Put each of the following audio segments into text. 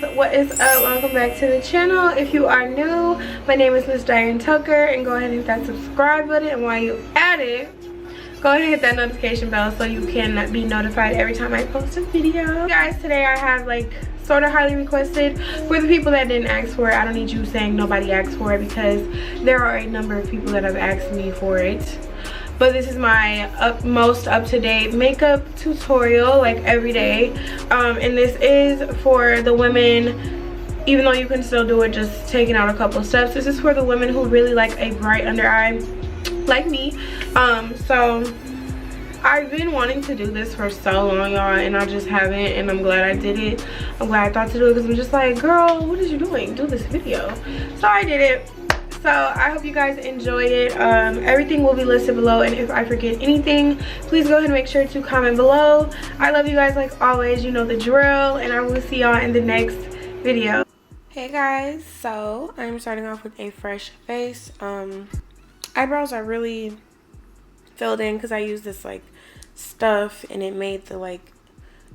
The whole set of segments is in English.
guys, what is up? Welcome back to the channel. If you are new, my name is Missdyantucker, and go ahead and hit that subscribe button, and while you at it, go ahead and hit that notification bell so you can be notified every time I post a video. Guys, today I have like sort of highly requested. For the people that didn't ask for it, I don't need you saying nobody asked for it, because there are a number of people that have asked me for it. But this is my most up-to-date makeup tutorial, like every day. And this is for the women, even though you can still do it just taking out a couple steps. This is for the women who really like a bright under eye, like me. So I've been wanting to do this for so long, y'all, and I just haven't, and I'm glad I did it. I'm glad I thought to do it, because I'm just like, girl, what is you doing? Do this video. So I did it. So I hope you guys enjoyed it. Everything will be listed below, and if I forget anything, please go ahead and make sure to comment below. I love you guys like always, you know the drill, and I will see y'all in the next video. Hey guys, so I'm starting off with a fresh face. Eyebrows are really filled in because I used this like stuff and it made the like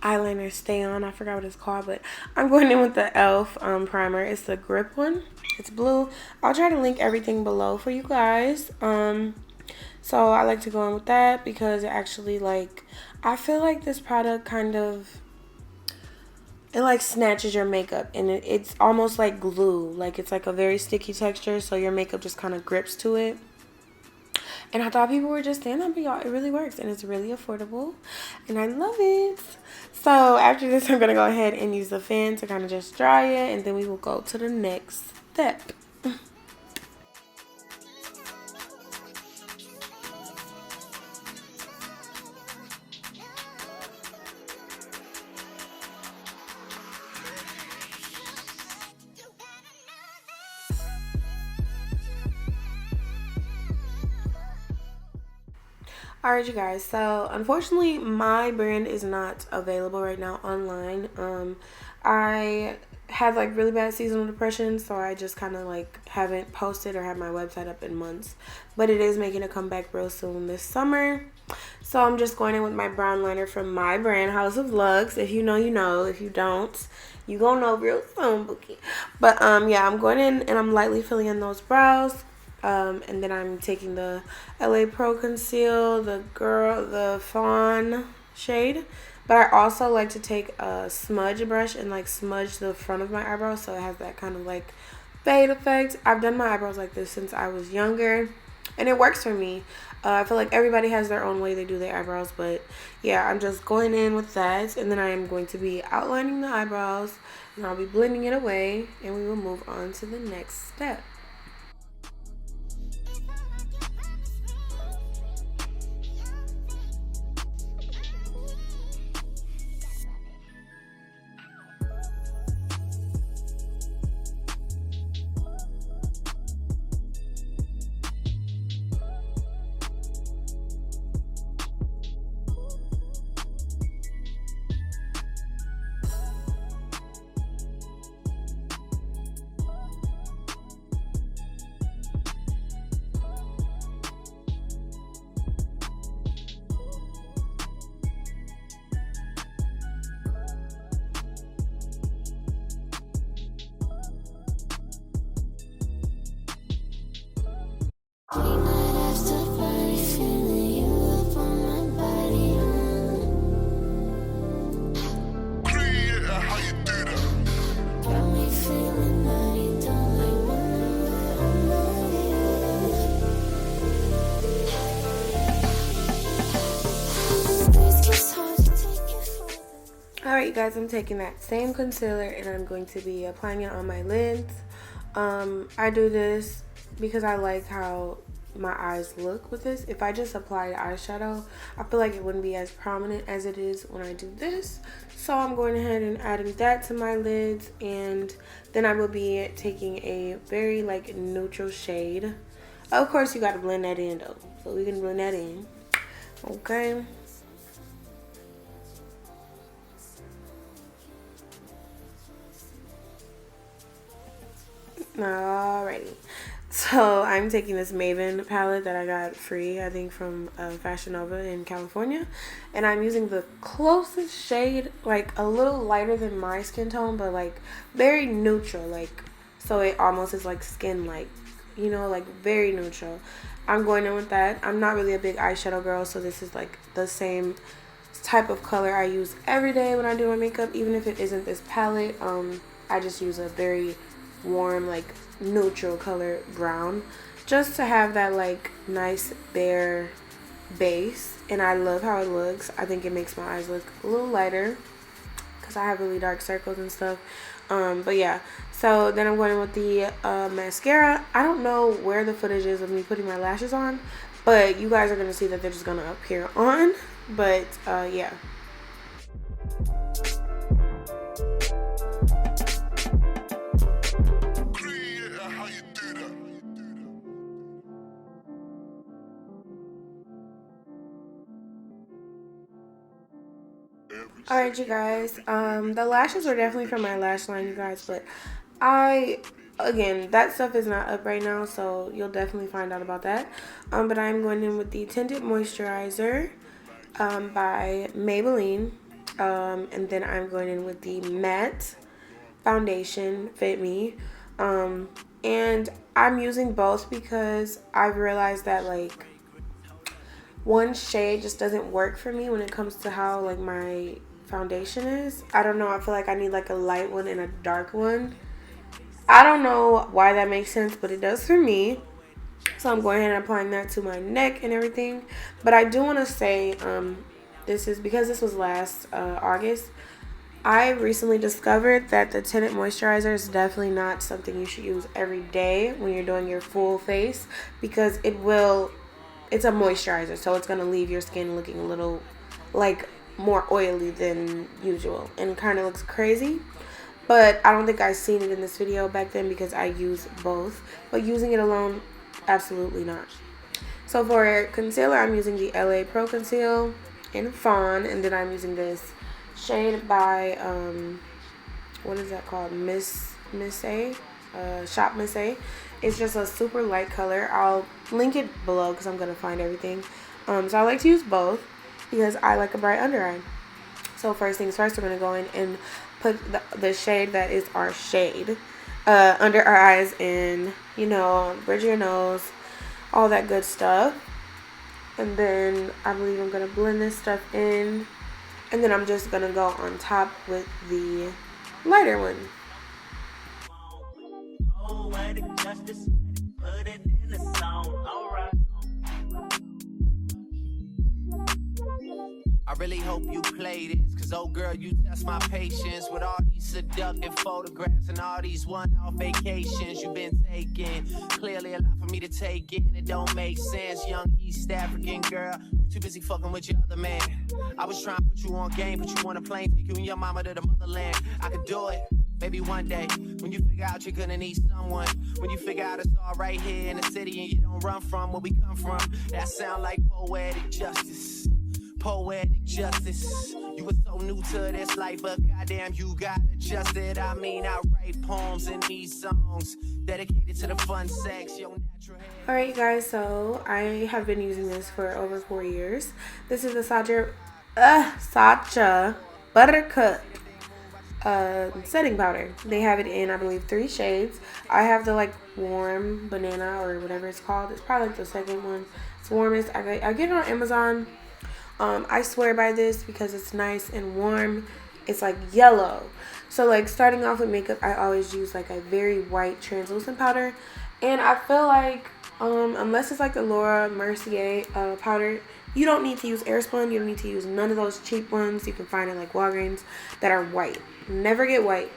eyeliner stay on. I forgot what it's called, but I'm going in with the e.l.f. primer. It's the grip one. It's blue. I'll try to link everything below for you guys. So I like to go in with that because it actually, like, I feel like this product kind of, it like snatches your makeup, and it's almost like glue. Like, it's like a very sticky texture, so your makeup just kind of grips to it. And I thought people were just saying that, but y'all, it really works, and it's really affordable, and I love it. So after this, I'm gonna go ahead and use the fan to kind of just dry it, and then we will go to the next step. Alright, you guys, so unfortunately my brand is not available right now online. I had like really bad seasonal depression, so I just kind of like haven't posted or had my website up in months, but it is making a comeback real soon this summer. So I'm just going in with my brown liner from my brand, House of Lux. If you know, you know. If you don't, you gonna know real soon, Bookie. But yeah, I'm going in and I'm lightly filling in those brows. And then I'm taking the LA Pro Conceal, the Fawn shade. But I also like to take a smudge brush and like smudge the front of my eyebrows, so it has that kind of like fade effect. I've done my eyebrows like this since I was younger, and it works for me. I feel like everybody has their own way they do their eyebrows, but yeah, I'm just going in with that, and then I am going to be outlining the eyebrows, and I'll be blending it away, and we will move on to the next step. Alright, you guys, I'm taking that same concealer and I'm going to be applying it on my lids. I do this because I like how my eyes look with this. If I just applied eyeshadow, I feel like it wouldn't be as prominent as it is when I do this. So I'm going ahead and adding that to my lids, and then I will be taking a very like neutral shade. Of course, you got to blend that in though, so we can blend that in. Okay. Alrighty, So I'm taking this Maven palette that I got free, I think from Fashion Nova in California, and I'm using the closest shade, like a little lighter than my skin tone, but like very neutral, like so it almost is like skin like, you know, like very neutral. I'm going in with that. I'm not really a big eyeshadow girl, so this is like the same type of color I use every day when I do my makeup, even if it isn't this palette. I just use a very warm, like neutral color brown, just to have that like nice bare base. And I love how it looks. I think it makes my eyes look a little lighter because I have really dark circles and stuff. But yeah, so then I'm going with the mascara. I don't know where the footage is of me putting my lashes on, but you guys are going to see that they're just going to appear on. But yeah. Alright, you guys, the lashes are definitely from my lash line, you guys, but again, that stuff is not up right now, so you'll definitely find out about that. But I'm going in with the Tinted Moisturizer by Maybelline, and then I'm going in with the Matte Foundation Fit Me, and I'm using both because I've realized that, like, one shade just doesn't work for me when it comes to how like my foundation is. I don't know, I feel like I need like a light one and a dark one. I don't know why that makes sense, but it does for me. So I'm going ahead and applying that to my neck and everything. But I do want to say, this is because this was last August. I recently discovered that the tinted moisturizer is definitely not something you should use every day when you're doing your full face, because it's a moisturizer, so it's going to leave your skin looking a little like more oily than usual and kind of looks crazy. But I don't think I've seen it in this video back then because I use both, but using it alone, absolutely not. So for concealer, I'm using the LA Pro Conceal in Fawn, and then I'm using this shade by what is that called, Miss A, Shop Miss A. It's just a super light color. I'll link it below because I'm going to find everything. So I like to use both because I like a bright under eye. So first things first, we're going to go in and put the shade that is our shade under our eyes, and, you know, bridge your nose, all that good stuff. And then I believe I'm going to blend this stuff in. And then I'm just going to go on top with the lighter one. I really hope you play this, cause oh girl, you test my patience with all these seductive photographs and all these one-off vacations you've been taking. Clearly a lot for me to take in, it don't make sense. Young East African girl, you too busy fucking with your other man. I was trying to put you on game, put you on a plane, take you and your mama to the motherland. I could do it, maybe one day, when you figure out you're gonna need someone, when you figure out it's all right here in the city and you don't run from where we come from. That sound like poetic justice. Poetic justice. You were so new to this life, but goddamn, you got adjusted. I mean, I write poems in these songs dedicated to the fun sex. Your natural hair. Alright, guys, so I have been using this for over 4 years. This is the Sacha Buttercup setting powder. They have it in, I believe, 3 shades. I have the like warm banana or whatever it's called. It's probably like the second one. It's warmest. I get it on Amazon. I swear by this because it's nice and warm. It's like yellow. So like starting off with makeup, I always use like a very white translucent powder. And I feel like unless it's like the Laura Mercier powder, you don't need to use Airspun. You don't need to use none of those cheap ones you can find at like Walgreens that are white. Never get white.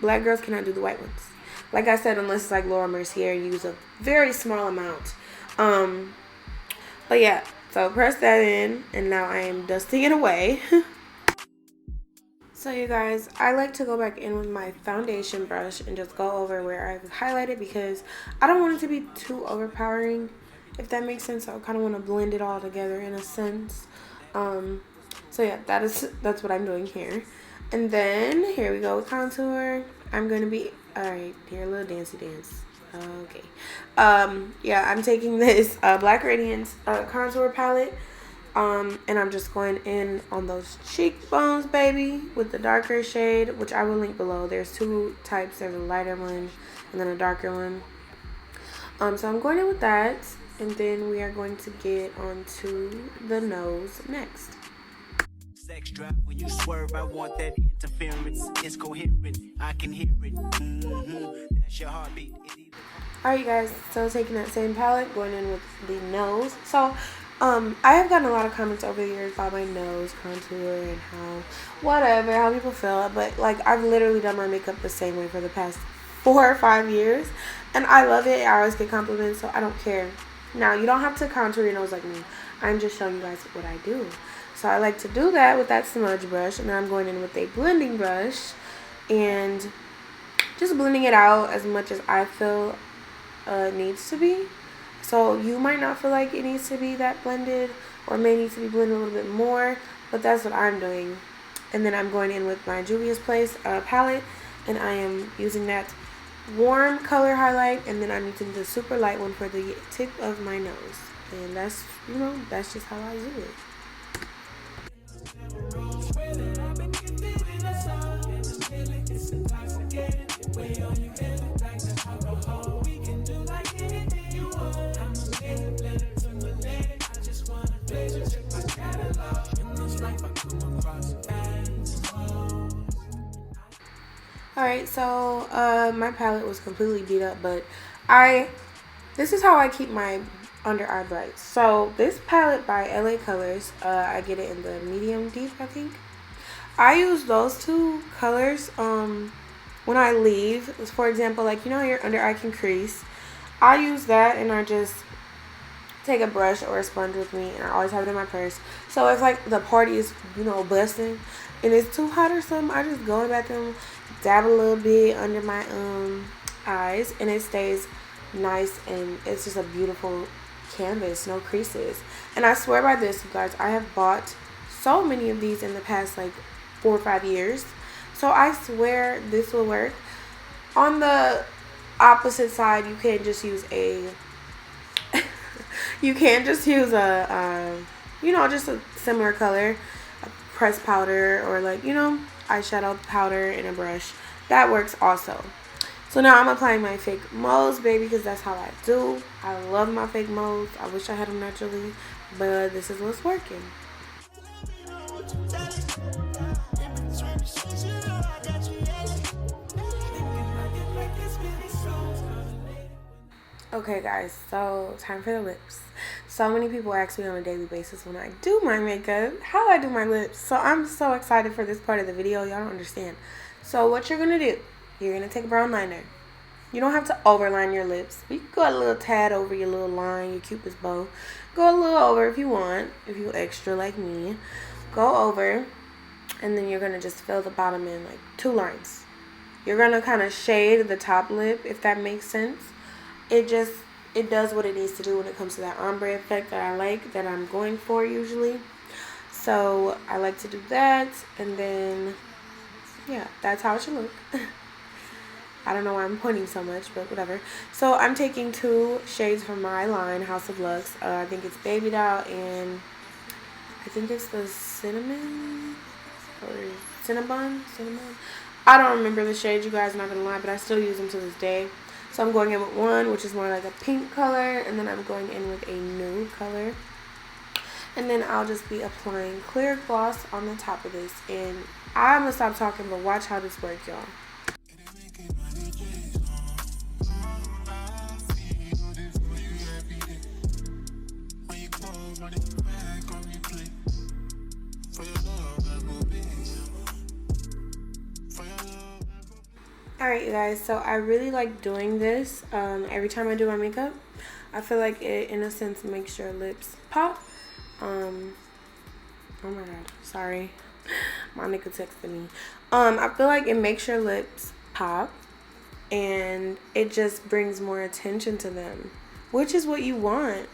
Black girls cannot do the white ones. Like I said, unless it's like Laura Mercier, you use a very small amount. But yeah. So press that in, and now I am dusting it away. So you guys, I like to go back in with my foundation brush and just go over where I've highlighted because I don't want it to be too overpowering, if that makes sense. I kind of want to blend it all together in a sense. So yeah, that's what I'm doing here. And then here we go with contour. I'm going to be, alright, here, a little dancey dance. Okay. Yeah, I'm taking this Black Radiance contour palette. And I'm just going in on those cheekbones, baby, with the darker shade, which I will link below. There's two types. There's a lighter one and then a darker one. So I'm going in with that, and then we are going to get onto the nose next. Sex drive when you swerve, I want that interference. It's coherent, I can hear it. That's your heartbeat. Alright, you guys, so taking that same palette, going in with the nose. So I have gotten a lot of comments over the years about my nose contour and how people feel, but like I've literally done my makeup the same way for the past 4 or 5 years, and I love it. I always get compliments, so I don't care. Now, you don't have to contour your nose like me. I'm just showing you guys what I do. So I like to do that with that smudge brush, and then I'm going in with a blending brush and just blending it out as much as I feel it needs to be. So you might not feel like it needs to be that blended, or may need to be blended a little bit more, but that's what I'm doing. And then I'm going in with my Juvia's Place palette, and I am using that warm color highlight, and then I'm using the super light one for the tip of my nose. And that's, you know, that's just how I do it. Alright, so my palette was completely beat up, but this is how I keep my under eye bright. So this palette by LA Colors, I get it in the medium deep, I think. I use those two colors when I leave. For example, like, you know, your under eye can crease. I use that, and I just take a brush or a sponge with me, and I always have it in my purse. So if like the party is, you know, busting and it's too hot or something, I just go in the bathroom, dab a little bit under my eyes, and it stays nice, and it's just a beautiful canvas, no creases. And I swear by this, you guys, I have bought so many of these in the past like 4 or 5 years, so I swear this will work. On the opposite side, you can just use a you can just use a you know, just a similar color, a pressed powder, or like, you know, eyeshadow powder and a brush. That works also. So now I'm applying my fake moles, baby, because that's how I do. I love my fake moles. I wish I had them naturally, but this is what's working. Okay, guys, so time for the lips. So many people ask me on a daily basis when I do my makeup how I do my lips. So I'm so excited for this part of the video. Y'all don't understand. So what you're going to do, you're going to take a brown liner. You don't have to overline your lips. You can go a little tad over your little line, your Cupid's bow. Go a little over if you want, if you're extra like me. Go over, and then you're going to just fill the bottom in like 2 lines. You're going to kind of shade the top lip, if that makes sense. It does what it needs to do when it comes to that ombre effect that I like, that I'm going for usually. So I like to do that, and then yeah, that's how it should look. I don't know why I'm pointing so much, but whatever. So I'm taking 2 shades from my line, House of Lux. I think it's Baby Doll, and I think it's the Cinnamon or Cinnabon. I don't remember the shades, you guys, not gonna lie, but I still use them to this day. So I'm going in with one, which is more like a pink color, and then I'm going in with a nude color. And then I'll just be applying clear gloss on the top of this. And I'm gonna stop talking, but watch how this works, y'all. Alright, you guys, so I really like doing this every time I do my makeup. I feel like it, in a sense, makes your lips pop. Oh my god, sorry. My nigga texted me. I feel like it makes your lips pop, and it just brings more attention to them, which is what you want.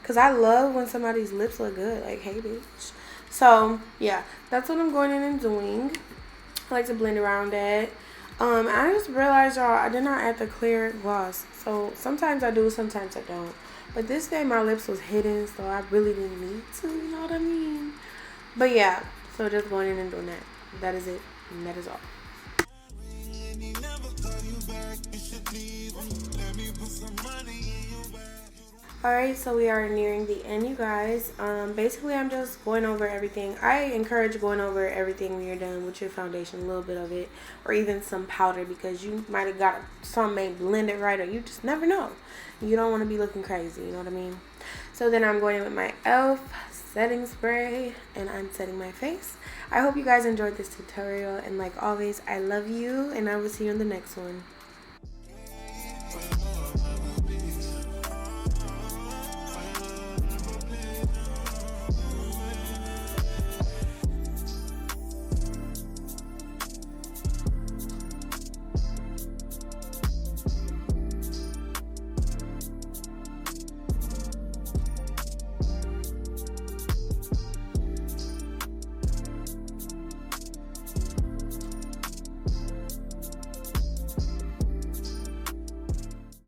Because I love when somebody's lips look good. Like, hey, bitch. So, yeah, that's what I'm going in and doing. I like to blend around it. I just realized, y'all, I did not add the clear gloss. So sometimes I do, sometimes I don't. But this day my lips was hidden, so I really didn't need to, you know what I mean? But yeah, so just going in and doing that. That is it, and that is all. Alright, so we are nearing the end, you guys. Basically, I'm just going over everything. I encourage going over everything when you're done with your foundation, a little bit of it, or even some powder, because you might have got some ain't blended right, or you just never know. You don't want to be looking crazy, you know what I mean? So then I'm going in with my e.l.f. setting spray, and I'm setting my face. I hope you guys enjoyed this tutorial, and like always, I love you, and I will see you in the next one.